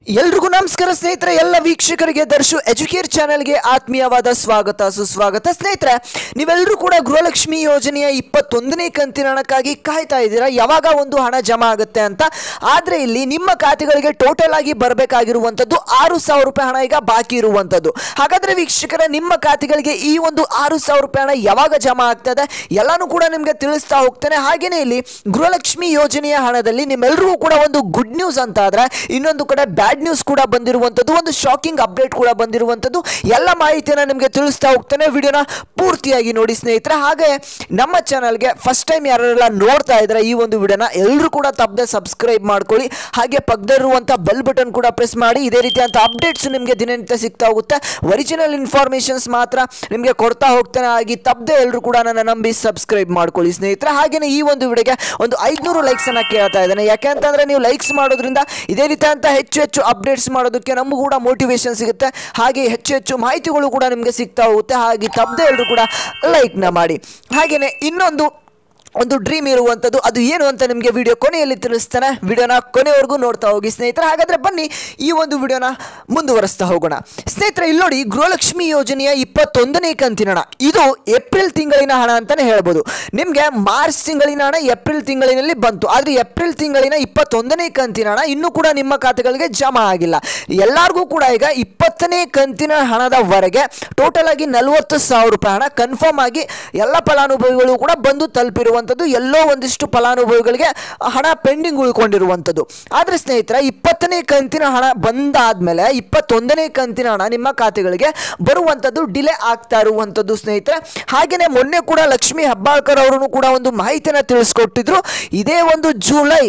ಎಲ್ರಿಗೂ ನಮಸ್ಕಾರ ಸ್ನೇಹಿತರೆ, ಎಲ್ಲ ವೀಕ್ಷಕರಿಗೆ ದರ್ಶು ಎಜುಕೇರ್ ಚಾನೆಲ್ಗೆ ಆತ್ಮೀಯವಾದ ಸ್ವಾಗತ ಸುಸ್ವಾಗತ. ಸ್ನೇಹಿತರೆ, ನೀವೆಲ್ಲರೂ ಕೂಡ ಗೃಹಲಕ್ಷ್ಮಿ ಯೋಜನೆಯ 21ನೇ ಕಂತಿನ ಹಣಕ್ಕಾಗಿ ಕಾಯ್ತಾ ಇದ್ದೀರಾ, ಯಾವಾಗ ಒಂದು ಹಣ ಜಮಾ ಆಗುತ್ತೆ ಅಂತ. ಆದರೆ ಇಲ್ಲಿ ನಿಮ್ಮ ಖಾತೆಗಳಿಗೆ ಟೋಟಲ್ ಆಗಿ ಬರಬೇಕಾಗಿರುವಂಥದ್ದು 6,000 ರೂಪಾಯಿ ಹಣ ಈಗ ಬಾಕಿ ಇರುವಂಥದ್ದು. ಹಾಗಾದರೆ ವೀಕ್ಷಕರೇ, ನಿಮ್ಮ ಖಾತೆಗಳಿಗೆ ಈ ಒಂದು 6,000 ರೂಪಾಯಿ ಹಣ ಯಾವಾಗ ಜಮಾ ಆಗ್ತದೆ ಎಲ್ಲಾನು ಕೂಡ ನಿಮಗೆ ತಿಳಿಸ್ತಾ ಹೋಗ್ತೇನೆ. ಹಾಗೆಯೇ ಇಲ್ಲಿ ಗೃಹಲಕ್ಷ್ಮಿ ಯೋಜನೆಯ ಹಣದಲ್ಲಿ ನಿಮ್ಮೆಲ್ಲರಿಗೂ ಕೂಡ ಒಂದು ಗುಡ್ ನ್ಯೂಸ್ ಅಂತ ಆದರೆ, ಇನ್ನೊಂದು ಕಡೆ ಬ್ಯಾಡ್ ನ್ಯೂಸ್ ಕೂಡ ಬಂದಿರುವಂಥದ್ದು, ಒಂದು ಶಾಕಿಂಗ್ ಅಪ್ಡೇಟ್ ಕೂಡ ಬಂದಿರುವಂಥದ್ದು. ಎಲ್ಲ ಮಾಹಿತಿಯನ್ನು ನಿಮಗೆ ತಿಳಿಸ್ತಾ ಹೋಗ್ತೇನೆ. ವಿಡಿಯೋನ ಪೂರ್ತಿಯಾಗಿ ನೋಡಿ ಸ್ನೇಹಿತರೆ. ಹಾಗೆ ನಮ್ಮ ಚಾನಲ್ಗೆ ಫಸ್ಟ್ ಟೈಮ್ ಯಾರೆಲ್ಲ ನೋಡ್ತಾ ಇದ್ದಾರೆ ಈ ಒಂದು ವಿಡಿಯೋನ ಎಲ್ಲರೂ ಕೂಡ ತಪ್ಪದೆ ಸಬ್ಸ್ಕ್ರೈಬ್ ಮಾಡ್ಕೊಳ್ಳಿ. ಹಾಗೆ ಪಕ್ಕದಲ್ಲಿರುವಂಥ ಬೆಲ್ ಬಟನ್ ಕೂಡ ಪ್ರೆಸ್ ಮಾಡಿ. ಇದೇ ರೀತಿಯಂಥ ಅಪ್ಡೇಟ್ಸ್ ನಿಮಗೆ ದಿನನಿತ್ಯ ಸಿಗ್ತಾ ಹೋಗುತ್ತೆ. ಒರಿಜಿನಲ್ ಇನ್ಫಾರ್ಮೇಷನ್ಸ್ ಮಾತ್ರ ನಿಮಗೆ ಕೊಡ್ತಾ ಹೋಗ್ತೇನೆ. ಹಾಗೆ ತಪ್ಪದೆ ಎಲ್ಲರೂ ಕೂಡ ನನ್ನ ನಂಬಿ ಸಬ್ಸ್ಕ್ರೈಬ್ ಮಾಡ್ಕೊಳ್ಳಿ ಸ್ನೇಹಿತರೆ. ಹಾಗೆಯೇ ಈ ಒಂದು ವಿಡಿಯೋಗೆ ಒಂದು 500 ಲೈಕ್ಸ್ ಅನ್ನ ಕೇಳ್ತಾ ಇದ್ದೇನೆ. ಯಾಕೆಂತಂದ್ರೆ ನೀವು ಲೈಕ್ಸ್ ಮಾಡೋದ್ರಿಂದ ಇದೇ ರೀತಿಯಂಥ ಹೆಚ್ಚು ಅಪ್ಡೇಟ್ಸ್ ಮಾಡೋದಕ್ಕೆ ನಮಗೂ ಕೂಡ ಮೋಟಿವೇಶನ್ ಸಿಗುತ್ತೆ. ಹಾಗೆ ಹೆಚ್ಚು ಮಾಹಿತಿಗಳು ಕೂಡ ನಿಮಗೆ ಸಿಗ್ತಾ ಹೋಗುತ್ತೆ. ಹಾಗೆ ತಪ್ಪದೆ ಎಲ್ಲರೂ ಕೂಡ ಲೈಕ್ನ ಮಾಡಿ. ಹಾಗೆಯೇ ಇನ್ನೊಂದು ಡ್ರೀಮ್ ಇರುವಂಥದ್ದು, ಅದು ಏನು ಅಂತ ನಿಮಗೆ ವಿಡಿಯೋ ಕೊನೆಯಲ್ಲಿ ತಿಳಿಸ್ತಾನೆ. ವಿಡಿಯೋನ ಕೊನೆವರೆಗೂ ನೋಡ್ತಾ ಹೋಗಿ ಸ್ನೇಹಿತರೆ. ಹಾಗಾದರೆ ಬನ್ನಿ ಈ ಒಂದು ವಿಡಿಯೋನ ಮುಂದುವರಿಸ್ತಾ ಹೋಗೋಣ. ಸ್ನೇಹಿತರೆ, ಇಲ್ಲಿ ನೋಡಿ, ಗೃಹಲಕ್ಷ್ಮಿ ಯೋಜನೆಯ 21ನೇ ಕಂತಿನ ಹಣ, ಇದು ಏಪ್ರಿಲ್ ತಿಂಗಳಿನ ಹಣ ಅಂತಲೇ ಹೇಳ್ಬೋದು. ನಿಮಗೆ ಮಾರ್ಚ್ ತಿಂಗಳಿನ ಹಣ ಏಪ್ರಿಲ್ ತಿಂಗಳಿನಲ್ಲಿ ಬಂತು, ಆದರೆ ಏಪ್ರಿಲ್ ತಿಂಗಳಿನ 21ನೇ ಕಂತಿನ ಹಣ ಇನ್ನೂ ಕೂಡ ನಿಮ್ಮ ಖಾತೆಗಳಿಗೆ ಜಮಾ ಆಗಿಲ್ಲ. ಎಲ್ಲರಿಗೂ ಕೂಡ ಈಗ 20ನೇ ಕಂತಿನ ಹಣದವರೆಗೆ ಟೋಟಲ್ ಆಗಿ 40,000 ರೂಪಾಯಿ ಹಣ ಕನ್ಫರ್ಮ್ ಆಗಿ ಎಲ್ಲ ಫಲಾನುಭವಿಗಳು ಕೂಡ ಬಂದು ತಲುಪಿರುವ ಎಲ್ಲೋ ಒಂದಿಷ್ಟು ಫಲಾನುಭವಿಗಳಿಗೆ ಹಣ ಪೆಂಡಿಂಗ್ ಉಳ್ಕೊಂಡಿರುವಂಥದ್ದು. ಆದರೆ ಸ್ನೇಹಿತರೆ, 20ನೇ ಕಂತಿನ ಹಣ ಬಂದಾದ್ಮೇಲೆ 21ನೇ ಕಂತಿನ ಹಣ ನಿಮ್ಮ ಖಾತೆಗಳಿಗೆ ಬರುವಂಥದ್ದು ಡಿಲೇ ಆಗ್ತಾ ಇರುವಂಥದ್ದು ಸ್ನೇಹಿತರೆ. ಹಾಗೆಯೇ ಮೊನ್ನೆ ಕೂಡ ಲಕ್ಷ್ಮೀ ಹೆಬ್ಬಾಳ್ಕರ್ ಅವರು ಕೂಡ ಒಂದು ಮಾಹಿತಿಯನ್ನು ತಿಳಿಸ್ಕೊಟ್ಟಿದ್ರು. ಇದೇ ಒಂದು ಜುಲೈ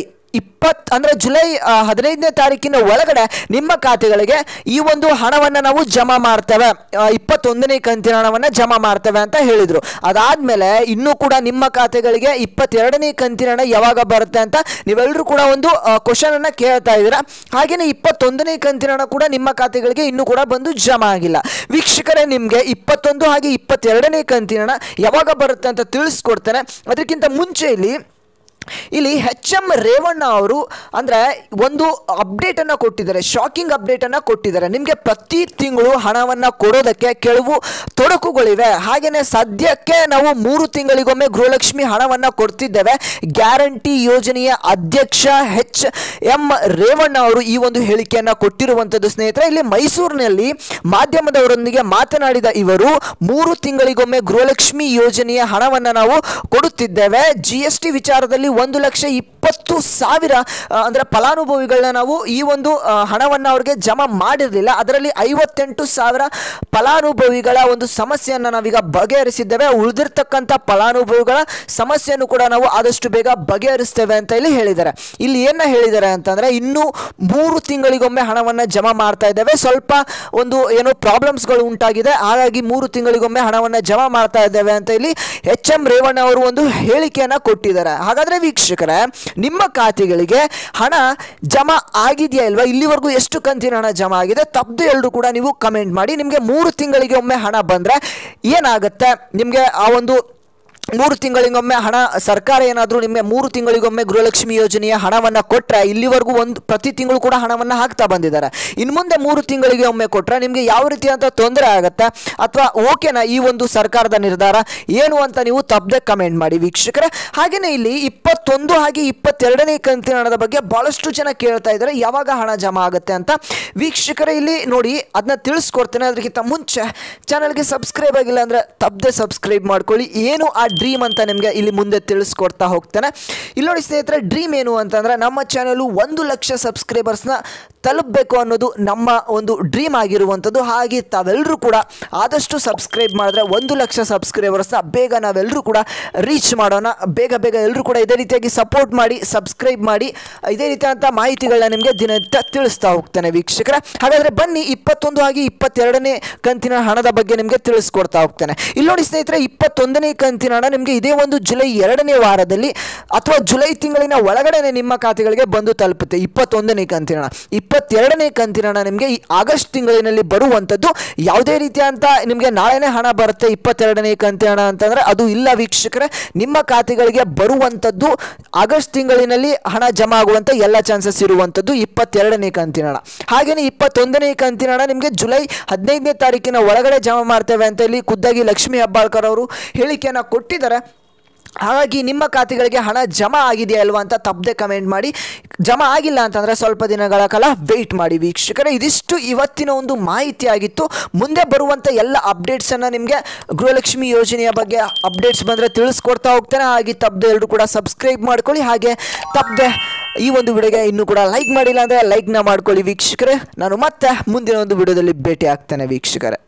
15ನೇ ತಾರೀಕಿನ ಒಳಗಡೆ ನಿಮ್ಮ ಖಾತೆಗಳಿಗೆ ಈ ಒಂದು ಹಣವನ್ನು ನಾವು ಜಮಾ ಮಾಡ್ತೇವೆ, 21ನೇ ಕಂತಿನ ಹಣವನ್ನು ಜಮಾ ಮಾಡ್ತೇವೆ ಅಂತ ಹೇಳಿದರು. ಅದಾದಮೇಲೆ ಇನ್ನೂ ಕೂಡ ನಿಮ್ಮ ಖಾತೆಗಳಿಗೆ 22ನೇ ಕಂತಿನ ಹಣ ಯಾವಾಗ ಬರುತ್ತೆ ಅಂತ ನೀವೆಲ್ಲರೂ ಕೂಡ ಒಂದು ಕ್ವಶನ್ ಅನ್ನು ಕೇಳ್ತಾ ಇದ್ದೀರಾ. ಹಾಗೆಯೇ 21ನೇ ಕಂತಿನ ಹಣ ಕೂಡ ನಿಮ್ಮ ಖಾತೆಗಳಿಗೆ ಇನ್ನೂ ಕೂಡ ಬಂದು ಜಮಾ ಆಗಿಲ್ಲ. ವೀಕ್ಷಕರೇ, ನಿಮಗೆ 21 ಹಾಗೆ 22ನೇ ಕಂತಿನ ಹಣ ಯಾವಾಗ ಬರುತ್ತೆ ಅಂತ ತಿಳಿಸ್ಕೊಡ್ತೇನೆ. ಅದಕ್ಕಿಂತ ಮುಂಚೆ ಇಲ್ಲಿ HM ರೇವಣ್ಣ ಅವರು ಅಂದರೆ ಒಂದು ಅಪ್ಡೇಟನ್ನು ಕೊಟ್ಟಿದ್ದಾರೆ, ಶಾಕಿಂಗ್ ಅಪ್ಡೇಟನ್ನು ಕೊಟ್ಟಿದ್ದಾರೆ. ನಿಮಗೆ ಪ್ರತಿ ತಿಂಗಳು ಹಣವನ್ನು ಕೊಡೋದಕ್ಕೆ ಕೆಲವು ತೊಡಕುಗಳಿವೆ. ಹಾಗೆಯೇ ಸದ್ಯಕ್ಕೆ ನಾವು 3 ತಿಂಗಳಿಗೊಮ್ಮೆ ಗೃಹಲಕ್ಷ್ಮಿ ಹಣವನ್ನು ಕೊಡ್ತಿದ್ದೇವೆ. ಗ್ಯಾರಂಟಿ ಯೋಜನೆಯ ಅಧ್ಯಕ್ಷ HM ರೇವಣ್ಣ ಅವರು ಈ ಒಂದು ಹೇಳಿಕೆಯನ್ನು ಕೊಟ್ಟಿರುವಂಥದ್ದು ಸ್ನೇಹಿತರೆ. ಇಲ್ಲಿ ಮೈಸೂರಿನಲ್ಲಿ ಮಾಧ್ಯಮದವರೊಂದಿಗೆ ಮಾತನಾಡಿದ ಇವರು, 3 ತಿಂಗಳಿಗೊಮ್ಮೆ ಗೃಹಲಕ್ಷ್ಮಿ ಯೋಜನೆಯ ಹಣವನ್ನು ನಾವು ಕೊಡುತ್ತಿದ್ದೇವೆ. GST ವಿಚಾರದಲ್ಲಿ 1,20,000 ಅಂದರೆ ಫಲಾನುಭವಿಗಳನ್ನ ನಾವು ಈ ಒಂದು ಹಣವನ್ನು ಅವ್ರಿಗೆ ಜಮಾ ಮಾಡಿರಲಿಲ್ಲ. ಅದರಲ್ಲಿ 58,000 ಫಲಾನುಭವಿಗಳ ಒಂದು ಸಮಸ್ಯೆಯನ್ನು ನಾವೀಗ ಬಗೆಹರಿಸಿದ್ದೇವೆ. ಉಳಿದಿರ್ತಕ್ಕಂಥ ಫಲಾನುಭವಿಗಳ ಸಮಸ್ಯೆಯನ್ನು ಕೂಡ ನಾವು ಆದಷ್ಟು ಬೇಗ ಬಗೆಹರಿಸ್ತೇವೆ ಅಂತ ಇಲ್ಲಿ ಹೇಳಿದ್ದಾರೆ. ಇಲ್ಲಿ ಏನ ಹೇಳಿದ್ದಾರೆ ಅಂತಂದರೆ, ಇನ್ನೂ 3 ತಿಂಗಳಿಗೊಮ್ಮೆ ಹಣವನ್ನು ಜಮಾ ಮಾಡ್ತಾ ಇದ್ದೇವೆ, ಸ್ವಲ್ಪ ಒಂದು ಏನೋ ಪ್ರಾಬ್ಲಮ್ಸ್ಗಳು ಉಂಟಾಗಿದೆ, ಹಾಗಾಗಿ 3 ತಿಂಗಳಿಗೊಮ್ಮೆ ಹಣವನ್ನು ಜಮಾ ಮಾಡ್ತಾ ಇದ್ದೇವೆ ಅಂತ ಇಲ್ಲಿ HM ರೇವಣ್ಣ ಅವರು ಒಂದು ಹೇಳಿಕೆಯನ್ನು ಕೊಟ್ಟಿದ್ದಾರೆ. ಹಾಗಾದರೆ ವೀಕ್ಷಕರೇ, ನಿಮ್ಮ ಖಾತೆಗಳಿಗೆ ಹಣ ಜಮಾ ಆಗಿದೆಯಾ ಇಲ್ವಾ, ಇಲ್ಲಿವರೆಗೂ ಎಷ್ಟು ಕಂತಿನ ಹಣ ಜಮಾ ಆಗಿದೆ ತಪ್ಪದೆ ಎಲ್ಲರೂ ಕೂಡ ನೀವು ಕಮೆಂಟ್ ಮಾಡಿ. ನಿಮಗೆ 3 ತಿಂಗಳಿಗೆ ಒಮ್ಮೆ ಹಣ ಬಂದರೆ ಏನಾಗುತ್ತೆ, ನಿಮಗೆ ಆ ಒಂದು 3 ತಿಂಗಳಿಗೊಮ್ಮೆ ಹಣ ಸರ್ಕಾರ ಏನಾದರೂ ನಿಮಗೆ 3 ತಿಂಗಳಿಗೊಮ್ಮೆ ಗೃಹಲಕ್ಷ್ಮಿ ಯೋಜನೆಯ ಹಣವನ್ನು ಕೊಟ್ಟರೆ, ಇಲ್ಲಿವರೆಗೂ ಪ್ರತಿ ತಿಂಗಳು ಕೂಡ ಹಣವನ್ನು ಹಾಕ್ತಾ ಬಂದಿದ್ದಾರೆ. ಇನ್ನು ಮುಂದೆ 3 ತಿಂಗಳಿಗೆ ಒಮ್ಮೆ ಕೊಟ್ಟರೆ ನಿಮಗೆ ಯಾವ ರೀತಿಯಾದ ತೊಂದರೆ ಆಗುತ್ತೆ ಅಥವಾ ಓಕೆನಾ ಈ ಒಂದು ಸರ್ಕಾರದ ನಿರ್ಧಾರ ಏನು ಅಂತ ನೀವು ತಪ್ಪದೆ ಕಮೆಂಟ್ ಮಾಡಿ ವೀಕ್ಷಕರೇ. ಹಾಗೆಯೇ ಇಲ್ಲಿ 21 ಹಾಗೆ 22ನೇ ಕಂತಿನ ಹಣದ ಬಗ್ಗೆ ಭಾಳಷ್ಟು ಜನ ಕೇಳ್ತಾ ಇದ್ದಾರೆ, ಯಾವಾಗ ಹಣ ಜಮಾ ಆಗುತ್ತೆ ಅಂತ. ವೀಕ್ಷಕರೇ, ಇಲ್ಲಿ ನೋಡಿ, ಅದನ್ನ ತಿಳಿಸ್ಕೊಡ್ತೇನೆ. ಅದಕ್ಕಿಂತ ಮುಂಚೆ ಚಾನಲ್ಗೆ ಸಬ್ಸ್ಕ್ರೈಬ್ ಆಗಿಲ್ಲ ಅಂದರೆ ತಪ್ಪದೆ ಸಬ್ಸ್ಕ್ರೈಬ್ ಮಾಡ್ಕೊಳ್ಳಿ. ಏನು ಆ ಡ್ರೀಮ್ ಅಂತ ನಿಮಗೆ ಇಲ್ಲಿ ಮುಂದೆ ತಿಳಿಸ್ಕೊಡ್ತಾ ಹೋಗ್ತೇನೆ. ಇಲ್ಲಿ ನೋಡಿ ಸ್ನೇಹಿತರೆ, ಡ್ರೀಮ್ ಏನು ಅಂತಂದರೆ, ನಮ್ಮ ಚಾನಲು 1 ಲಕ್ಷ ಸಬ್ಸ್ಕ್ರೈಬರ್ಸ್ನ ತಲುಪಬೇಕು ಅನ್ನೋದು ನಮ್ಮ ಒಂದು ಡ್ರೀಮ್ ಆಗಿರುವಂಥದ್ದು. ಹಾಗೆ ತಾವೆಲ್ಲರೂ ಕೂಡ ಆದಷ್ಟು ಸಬ್ಸ್ಕ್ರೈಬ್ ಮಾಡಿದ್ರೆ 1 ಲಕ್ಷ ಸಬ್ಸ್ಕ್ರೈಬರ್ಸ್ನ ಬೇಗ ನಾವೆಲ್ಲರೂ ಕೂಡ ರೀಚ್ ಮಾಡೋಣ. ಬೇಗ ಎಲ್ಲರೂ ಕೂಡ ಇದೇ ರೀತಿಯಾಗಿ ಸಪೋರ್ಟ್ ಮಾಡಿ, ಸಬ್ಸ್ಕ್ರೈಬ್ ಮಾಡಿ. ಇದೇ ರೀತಿಯಾದಂಥ ಮಾಹಿತಿಗಳನ್ನ ನಿಮಗೆ ದಿನನಿತ್ಯ ತಿಳಿಸ್ತಾ ಹೋಗ್ತೇನೆ ವೀಕ್ಷಕರೇ. ಹಾಗಾದರೆ ಬನ್ನಿ 21 ಹಾಗೆ 22ನೇ ಕಂತಿನ ಹಣದ ಬಗ್ಗೆ ನಿಮಗೆ ತಿಳಿಸ್ಕೊಡ್ತಾ ಹೋಗ್ತೇನೆ. ಇಲ್ಲಿ ನೋಡಿ ಸ್ನೇಹಿತರೆ, 21ನೇ ಕಂತಿನ ಹಣ ನಿಮಗೆ ಇದೇ ಒಂದು ಜುಲೈ 2ನೇ ವಾರದಲ್ಲಿ ಅಥವಾ ಜುಲೈ ತಿಂಗಳಿನ ಒಳಗಡೆ ನಿಮ್ಮ ಖಾತೆಗಳಿಗೆ ಬಂದು ತಲುಪುತ್ತೆ 21ನೇ ಕಂತಿನ ಹಣ. 22ನೇ ಕಂತಿನ ಹಣ ನಿಮಗೆ ಈ ಆಗಸ್ಟ್ ತಿಂಗಳಿನಲ್ಲಿ ಬರುವಂಥದ್ದು. ಯಾವುದೇ ರೀತಿಯಂತ ನಿಮಗೆ ನಾಳೆನೇ ಹಣ ಬರುತ್ತೆ 22ನೇ ಕಂತಿನ ಹಣ ಅಂತಂದರೆ ಅದು ಇಲ್ಲ ವೀಕ್ಷಕರೇ. ನಿಮ್ಮ ಖಾತೆಗಳಿಗೆ ಬರುವಂಥದ್ದು ಆಗಸ್ಟ್ ತಿಂಗಳಿನಲ್ಲಿ ಹಣ ಜಮಾ ಆಗುವಂಥ ಎಲ್ಲ ಚಾನ್ಸಸ್ ಇರುವಂಥದ್ದು 22ನೇ ಕಂತಿನ ಹಣ. ಹಾಗೆಯೇ 21ನೇ ಕಂತಿನ ಹಣ ನಿಮಗೆ ಜುಲೈ 15ನೇ ತಾರೀಕಿನ ಒಳಗಡೆ ಜಮಾ ಮಾಡ್ತೇವೆ ಅಂತ ಇಲ್ಲಿ ಖುದ್ದಾಗಿ ಲಕ್ಷ್ಮೀ ಹೆಬ್ಬಾಳ್ಕರ್ ಅವರು ಹೇಳಿಕೆಯನ್ನು ಕೊಟ್ಟಿದ್ದಾರೆ. ಹಾಗಾಗಿ ನಿಮ್ಮ ಖಾತೆಗಳಿಗೆ ಹಣ ಜಮಾ ಆಗಿದೆಯಾ ಅಲ್ವಾ ಅಂತ ತಪ್ಪದೆ ಕಮೆಂಟ್ ಮಾಡಿ. ಜಮಾ ಆಗಿಲ್ಲ ಅಂತಂದರೆ ಸ್ವಲ್ಪ ದಿನಗಳ ಕಾಲ ವೆಯ್ಟ್ ಮಾಡಿ ವೀಕ್ಷಕರೇ. ಇದಿಷ್ಟು ಇವತ್ತಿನ ಒಂದು ಮಾಹಿತಿ ಆಗಿತ್ತು. ಮುಂದೆ ಬರುವಂಥ ಎಲ್ಲ ಅಪ್ಡೇಟ್ಸನ್ನು ನಿಮಗೆ ಗೃಹಲಕ್ಷ್ಮಿ ಯೋಜನೆಯ ಬಗ್ಗೆ ಅಪ್ಡೇಟ್ಸ್ ಬಂದರೆ ತಿಳಿಸ್ಕೊಡ್ತಾ ಹೋಗ್ತೇನೆ. ಹಾಗೆ ತಪ್ಪದೆ ಎಲ್ಲರೂ ಕೂಡ ಸಬ್ಸ್ಕ್ರೈಬ್ ಮಾಡ್ಕೊಳ್ಳಿ. ಹಾಗೆ ತಪ್ಪದೆ ಈ ಒಂದು ವಿಡಿಯೋಗೆ ಇನ್ನೂ ಕೂಡ ಲೈಕ್ ಮಾಡಿಲ್ಲ ಅಂದರೆ ಲೈಕ್ನ ಮಾಡ್ಕೊಳ್ಳಿ ವೀಕ್ಷಕರೇ. ನಾನು ಮತ್ತೆ ಮುಂದಿನ ಒಂದು ವಿಡಿಯೋದಲ್ಲಿ ಭೇಟಿ ಆಗ್ತೇನೆ ವೀಕ್ಷಕರೇ.